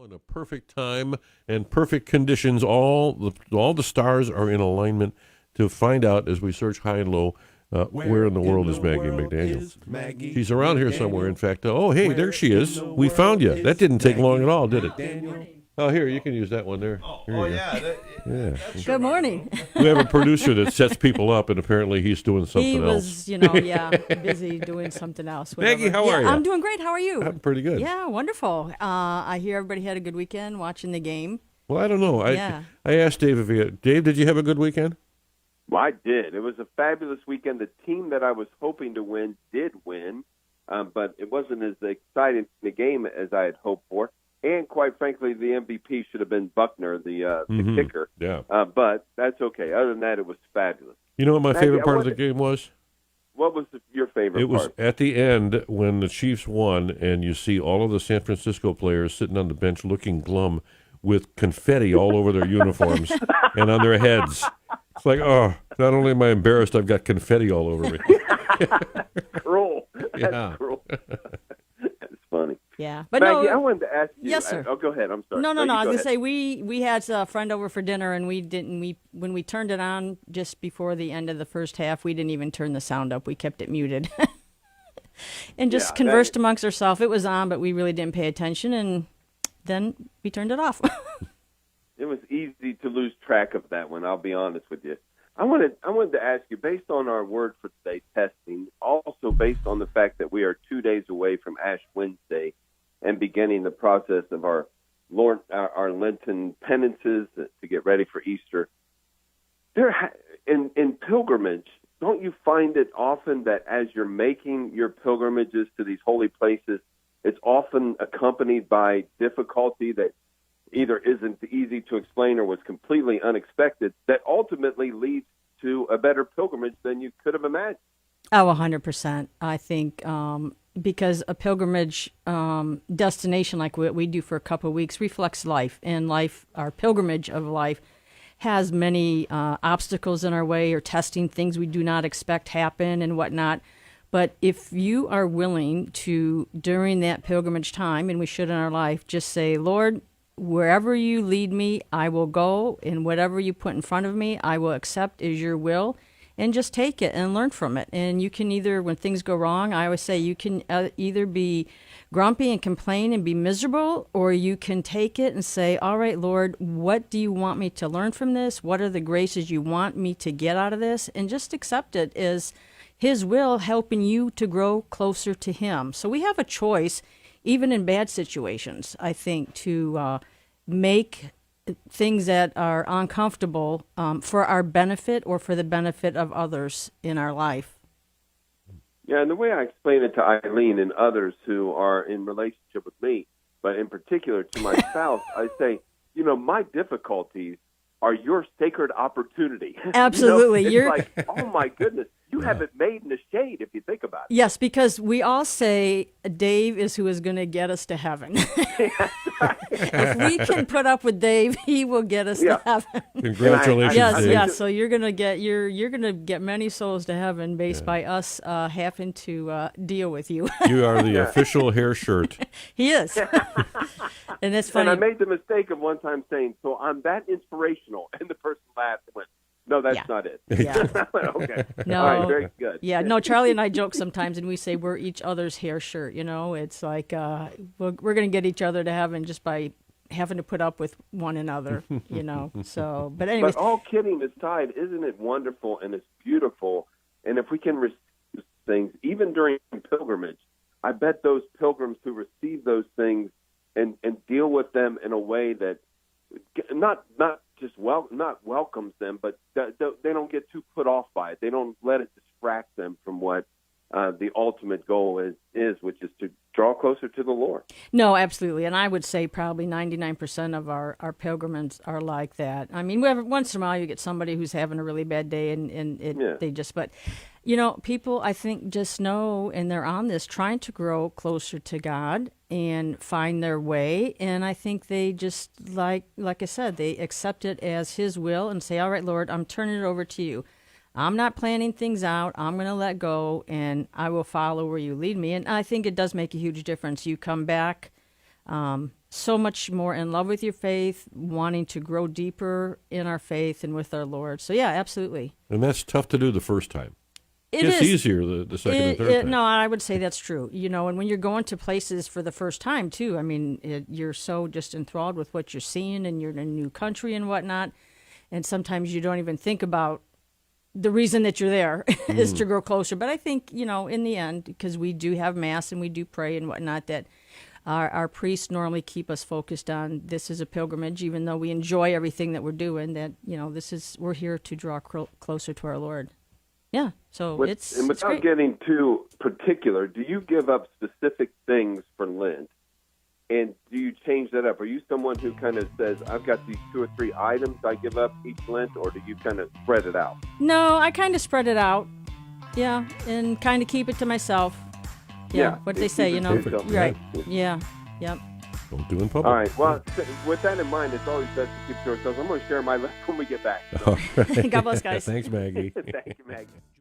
in a perfect time and perfect conditions. All the stars are in alignment to find out as we search high and low where in the world is Maggie McDaniel. She's around here somewhere. In fact, hey, there she is. We found you. That didn't take long at all, did it? Oh, here, you can use that one there. Yeah. Good morning. We have a producer that sets people up, and apparently he's doing something else. He was, busy doing something else. Whatever. Maggie, how are you? I'm doing great. How are you? I'm pretty good. Yeah, wonderful. I hear everybody had a good weekend watching the game. Well, I don't know. I asked Dave Dave, did you have a good weekend? Well, I did. It was a fabulous weekend. The team that I was hoping to win did win, but it wasn't as exciting a game as I had hoped for. And quite frankly, the MVP should have been Buckner, the kicker. Yeah. But that's okay. Other than that, it was fabulous. You know what my favorite part of the game was? What was your favorite part? It was at the end when the Chiefs won, and you see all of the San Francisco players sitting on the bench looking glum with confetti all over their uniforms and on their heads. It's like, not only am I embarrassed, I've got confetti all over me. Cruel. That's cruel. That's funny. Yeah, but Maggie, I wanted to ask you. Yes, sir. Go ahead. I'm sorry. No. I was going to say we had a friend over for dinner, and when we turned it on just before the end of the first half, we didn't even turn the sound up. We kept it muted, and just conversed amongst ourselves. It was on, but we really didn't pay attention, and then we turned it off. It was easy to lose track of that one. I'll be honest with you. I wanted to ask you, based on our word for today, testing, also based on the fact that we are 2 days away from Ash Wednesday and beginning the process of our Lenten penances to get ready for Easter. In pilgrimage, don't you find it often that as you're making your pilgrimages to these holy places, it's often accompanied by difficulty that either isn't easy to explain or was completely unexpected, that ultimately leads to a better pilgrimage than you could have imagined? Oh, 100%. I think because a pilgrimage destination like what we do for a couple of weeks reflects life, and life, our pilgrimage of life, has many obstacles in our way or testing things we do not expect happen and whatnot. But if you are willing to, during that pilgrimage time, and we should in our life, just say, Lord, wherever you lead me, I will go, and whatever you put in front of me, I will accept as your will, and just take it and learn from it. And you can either, when things go wrong, I always say you can either be grumpy and complain and be miserable, or you can take it and say, all right, Lord, what do you want me to learn from this? What are the graces you want me to get out of this? And just accept it as His will, helping you to grow closer to Him. So we have a choice, even in bad situations, I think, to make things that are uncomfortable for our benefit or for the benefit of others in our life. Yeah, and the way I explain it to Eileen and others who are in relationship with me, but in particular to my spouse, I say, my difficulties are your sacred opportunity. Absolutely. It's like, oh my goodness, you have it made in the shade if you think about it. Yes, because we all say Dave is who is going to get us to heaven. If we can put up with Dave, he will get us to heaven. Congratulations, Dave. Yes. So you're going to get many souls to heaven based by us having to deal with you. You are the official hair shirt. He is. And that's funny. And I made the mistake of one time saying, so I'm that inspirational, and the person laughed and went, no, that's not it. Yeah. Okay. No. All right, very good. Yeah, no, Charlie and I joke sometimes, and we say we're each other's hair shirt, It's like we're going to get each other to heaven just by having to put up with one another, So, but anyways. But all kidding aside, isn't it wonderful and it's beautiful? And if we can receive things, even during pilgrimage, I bet those pilgrims who receive those things and deal with them in a way that not welcomes them, but they don't get too put off by it. They don't let it distract them from what the ultimate goal is, which is to draw closer to the Lord. No, absolutely. And I would say probably 99% of our pilgrims are like that. I mean, once in a while you get somebody who's having a really bad day they just, but people I think just know, and they're on this trying to grow closer to God and find their way. And I think they just, like I said, they accept it as His will and say, all right, Lord, I'm turning it over to you. I'm not planning things out. I'm going to let go, and I will follow where you lead me. And I think it does make a huge difference. You come back so much more in love with your faith, wanting to grow deeper in our faith and with our Lord. So, yeah, absolutely. And that's tough to do the first time. It It's is easier the second and third time. No, I would say that's true. And when you're going to places for the first time, too, I mean, you're so just enthralled with what you're seeing, and you're in a new country and whatnot. And sometimes you don't even think about the reason that you're there is to grow closer. But I think, in the end, because we do have Mass and we do pray and whatnot, that our priests normally keep us focused on this is a pilgrimage, even though we enjoy everything that we're doing, that, we're here to draw closer to our Lord. Yeah, so it's without great. getting too particular, do you give up specific things for Lent? And do you change that up? Are you someone who kind of says, I've got these 2 or 3 items I give up each Lent, or do you kind of spread it out? No, I kind of spread it out. Yeah, and kind of keep it to myself. Yeah, what they say, Perfect. Right. Yeah, yep. Don't do in public. All right. Well, with that in mind, it's always best to keep to ourselves. I'm going to share my list when we get back. All right. God bless, guys. Thanks, Maggie. Thank you, Maggie.